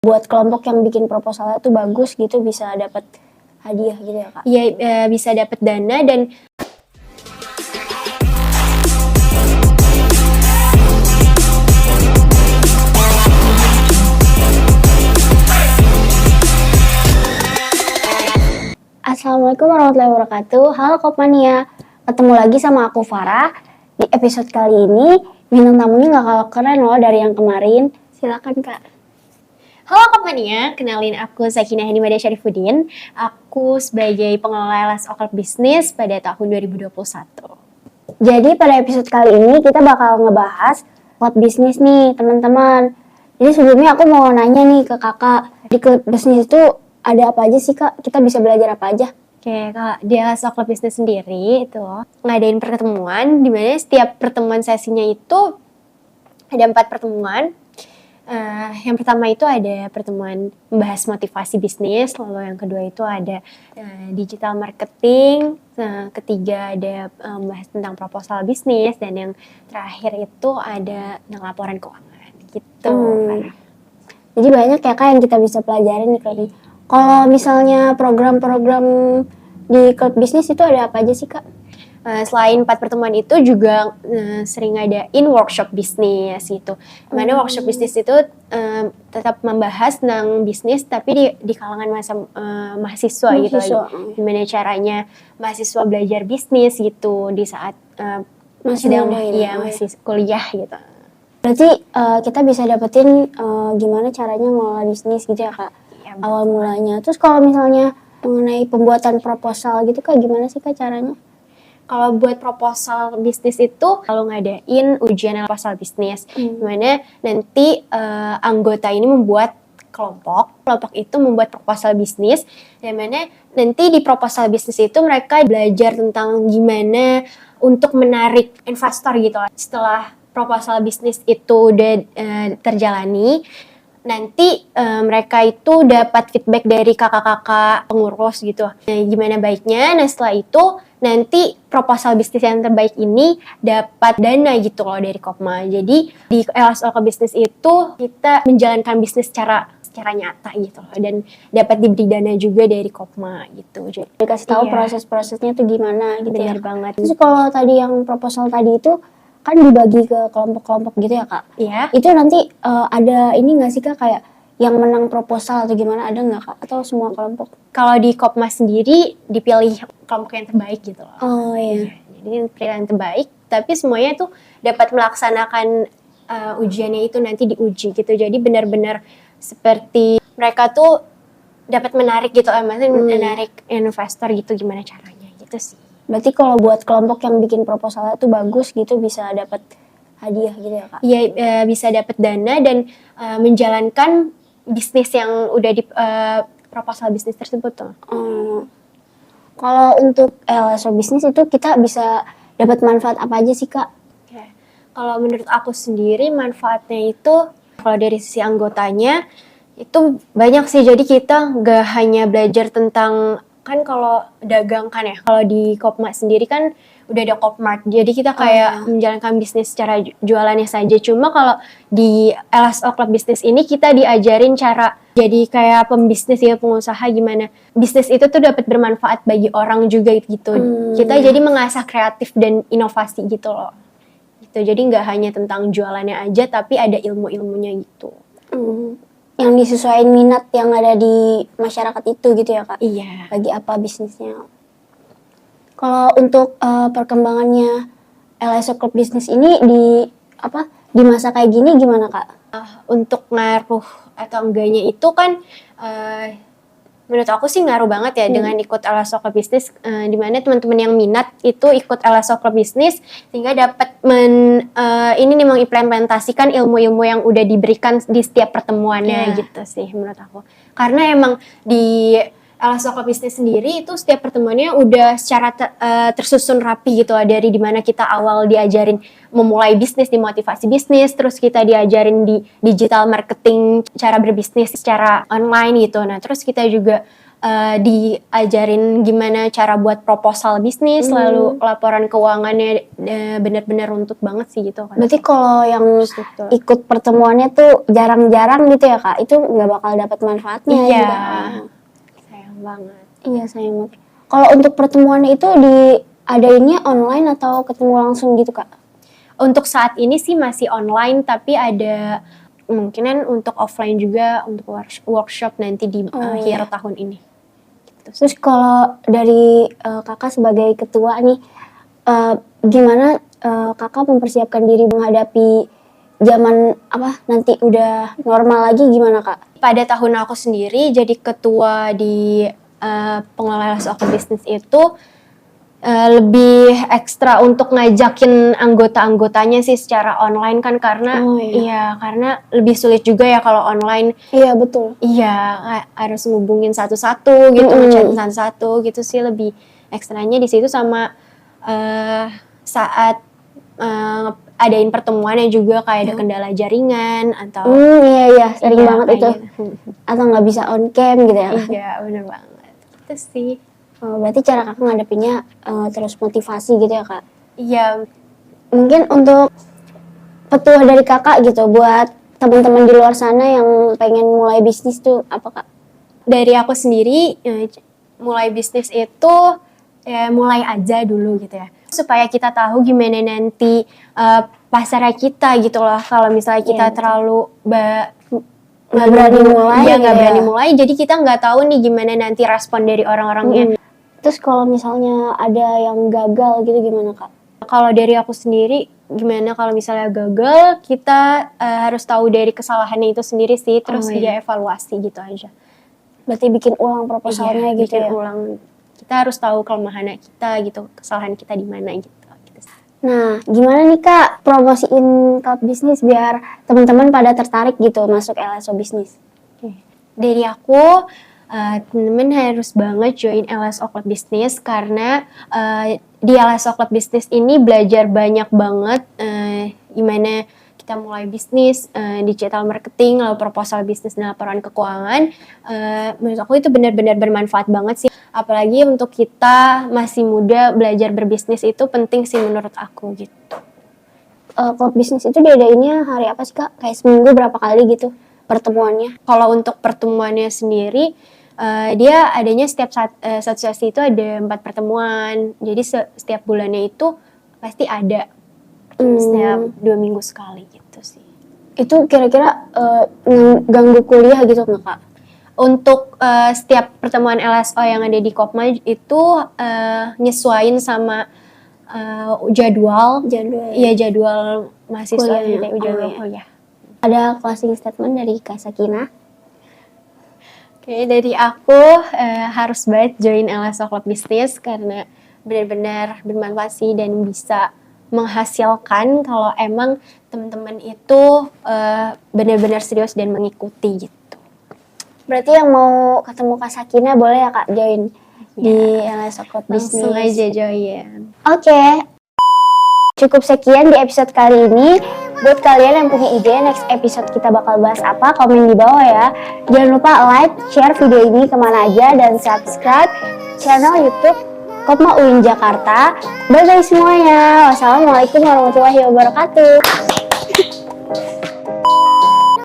buat kelompok yang bikin proposalnya tuh bagus gitu bisa dapat hadiah gitu ya Kak? Iya, bisa dapat dana dan Assalamualaikum warahmatullahi wabarakatuh. Halo Kopmania, ketemu lagi sama aku Farah. Di episode kali ini bintang tamunya nggak kalah keren loh dari yang kemarin. Silakan Kak. halo Kopmania, kenalin aku Sakinah Hanimada Syarifuddin. Aku sebagai pengelola LSO Club Bisnis pada tahun 2021. Jadi pada episode kali ini kita bakal ngebahas klub bisnis nih teman-teman. Jadi sebelumnya aku mau nanya nih ke kakak, di klub bisnis itu ada apa aja sih Kak? Kita bisa belajar apa aja? Oke, kalau di LSO Club Bisnis sendiri itu ngadain pertemuan, di mana setiap pertemuan sesinya itu ada 4 pertemuan. Yang pertama itu ada pertemuan membahas motivasi bisnis, lalu yang kedua itu ada digital marketing, ketiga ada membahas tentang proposal bisnis, dan yang terakhir itu ada laporan keuangan gitu. Jadi banyak ya Kak yang kita bisa pelajarin nih Kak. Kalau misalnya program-program di klub bisnis itu ada apa aja sih Kak? Selain 4 pertemuan itu juga sering ngadain workshop bisnis gitu. Dimana workshop bisnis itu tetap membahas tentang bisnis tapi di kalangan mahasiswa gitu lagi. Gimana caranya mahasiswa belajar bisnis gitu di saat masih kuliah gitu. Berarti kita bisa dapetin gimana caranya mengelola bisnis gitu ya Kak? Ya, awal mulanya. Terus kalau misalnya mengenai pembuatan proposal gitu Kak, gimana sih Kak caranya? Kalau buat proposal bisnis itu kalau ngadain ujian proposal bisnis, dimana nanti anggota ini membuat kelompok itu membuat proposal bisnis, dimana nanti di proposal bisnis itu mereka belajar tentang gimana untuk menarik investor gitu. Setelah proposal bisnis itu udah terjalani, nanti mereka itu dapat feedback dari kakak-kakak pengurus gitu. Nah, gimana baiknya? Nah setelah itu nanti proposal bisnis yang terbaik ini dapat dana gitu loh dari Kopma. Jadi di LSO Club Bisnis itu kita menjalankan bisnis secara nyata gitu loh, dan dapat diberi dana juga dari Kopma gitu. Jadi dikasih tahu proses-prosesnya tuh gimana gitu. Benar ya banget. Terus kalau tadi yang proposal tadi itu kan dibagi ke kelompok-kelompok gitu ya Kak? Iya. Itu nanti ada ini nggak sih Kak kayak yang menang proposal atau gimana, ada nggak Kak? Atau semua kelompok? Kalau di Kopma sendiri dipilih kelompok yang terbaik gitu loh. Oh iya. Jadi pilihan terbaik, tapi semuanya tuh dapat melaksanakan ujiannya itu nanti diuji gitu. Jadi benar-benar seperti mereka tuh dapat menarik gitu, maksudnya menarik investor gitu, gimana caranya gitu sih. Berarti kalau buat kelompok yang bikin proposalnya tuh bagus gitu bisa dapat hadiah gitu ya Kak? Iya, bisa dapat dana dan menjalankan bisnis yang udah di proposal bisnis tersebut tuh. Kalau untuk LSO bisnis itu kita bisa dapat manfaat apa aja sih Kak? Ya. Kalau menurut aku sendiri manfaatnya itu kalau dari sisi anggotanya itu banyak sih. Jadi kita nggak hanya belajar tentang, kan kalau dagang kan ya, kalau di Kopma sendiri kan udah ada Kopmart, jadi kita kayak menjalankan bisnis secara jualannya saja. Cuma kalau di LSO Club Bisnis ini kita diajarin cara jadi kayak pembisnis ya, pengusaha, gimana bisnis itu tuh dapat bermanfaat bagi orang juga gitu. Kita jadi mengasah kreatif dan inovasi gitu loh. Gitu. Jadi nggak hanya tentang jualannya aja, tapi ada ilmu-ilmunya gitu. Yang disesuaikan minat yang ada di masyarakat itu gitu ya Kak? Iya. Bagi apa bisnisnya. Kalau untuk perkembangannya LSO Club Bisnis ini di masa kayak gini gimana Kak? Untuk ngaruh atau enggaknya itu kan menurut aku sih ngaruh banget ya dengan ikut LSO Club Bisnis, dimana teman-teman yang minat itu ikut LSO Club Bisnis sehingga dapat mengimplementasikan ilmu-ilmu yang udah diberikan di setiap pertemuannya gitu sih menurut aku. Karena emang di LSO Club Bisnis sendiri itu setiap pertemuannya udah secara tersusun rapi gitu lah, dari dimana kita awal diajarin memulai bisnis, di motivasi bisnis, terus kita diajarin di digital marketing, cara berbisnis secara online gitu. Nah terus kita juga diajarin gimana cara buat proposal bisnis, lalu laporan keuangannya benar-benar runtut banget sih gitu kan. Berarti kalau yang Gitu. ikut pertemuannya tuh jarang-jarang gitu ya Kak, itu nggak bakal dapat manfaatnya Iya. juga. Sayang banget. Iya sayang banget. Kalau untuk pertemuan itu diadainnya online atau ketemu langsung gitu Kak? Untuk saat ini sih masih online, tapi ada kemungkinan untuk offline juga untuk workshop nanti di akhir tahun ini. Terus kalau dari Kakak sebagai ketua nih, gimana Kakak mempersiapkan diri menghadapi zaman nanti udah normal lagi gimana Kak? Pada tahun aku sendiri jadi ketua di pengelola Soka Bisnis itu lebih ekstra untuk ngajakin anggota-anggotanya sih secara online kan, karena iya karena lebih sulit juga ya kalau online. Iya betul. Iya, harus ngubungin satu-satu gitu, ngechatin satu-satu gitu sih, lebih ekstranya di situ sama saat adain pertemuannya juga kayak ada kendala jaringan atau iya sering banget itu. gitu. Atau nggak bisa on cam gitu ya. Iya, bener banget. Itu sih. Berarti cara Kakak ngadepinnya terus motivasi gitu ya Kak? Iya. Mungkin untuk petua dari Kakak gitu buat teman-teman di luar sana yang pengen mulai bisnis tuh apa Kak? Dari aku sendiri mulai bisnis itu ya mulai aja dulu gitu ya, supaya kita tahu gimana nanti pasarnya kita gitu loh. Kalau misalnya kita terlalu nggak berani mulai, nggak berani mulai, jadi kita nggak tahu nih gimana nanti respon dari orang-orangnya. Terus kalau misalnya ada yang gagal gitu gimana Kak? Kalau dari aku sendiri, gimana kalau misalnya gagal, kita harus tahu dari kesalahannya itu sendiri sih, terus dia evaluasi gitu aja. Berarti bikin ulang proposalnya gitu ya? Ulang. Kita harus tahu kelemahannya kita gitu, kesalahan kita di mana gitu. Nah, gimana nih Kak promosiin klub bisnis biar teman-teman pada tertarik gitu masuk LSO bisnis? Dari aku, teman-teman harus banget join LSO Club Bisnis karena di LSO Club Bisnis ini belajar banyak banget gimana kita mulai bisnis, digital marketing, lalu proposal bisnis dan laporan keuangan. Menurut aku itu benar-benar bermanfaat banget sih. Apalagi untuk kita masih muda, belajar berbisnis itu penting sih menurut aku gitu. Klub bisnis itu diadainnya hari apa sih Kak? Kayak seminggu berapa kali gitu pertemuannya? Kalau untuk pertemuannya sendiri, dia adanya setiap satu sesi itu ada 4 pertemuan. Jadi setiap bulannya itu pasti ada setiap 2 minggu sekali gitu sih. Itu kira-kira ganggu kuliah gitu nggak Kak? Untuk setiap pertemuan LSO yang ada di Kopma itu nyesuaiin sama jadwal. Iya, jadwal mahasiswa kuliah. Ada closing statement dari Kak Sakina? Oke, dari aku harus banget join LSO Club Bisnis karena benar-benar bermanfaat sih dan bisa menghasilkan kalau emang teman-teman itu benar-benar serius dan mengikuti gitu. Berarti yang mau ketemu Kak Sakina boleh ya Kak join di LSO Club Bisnis? Langsung aja join. Oke. Cukup sekian di episode kali ini. Buat kalian yang punya ide next episode kita bakal bahas apa, komen di bawah ya. Jangan lupa like, share video ini kemana aja, dan subscribe channel YouTube Kopma UIN Jakarta. Bye-bye semuanya. Wassalamualaikum warahmatullahi wabarakatuh.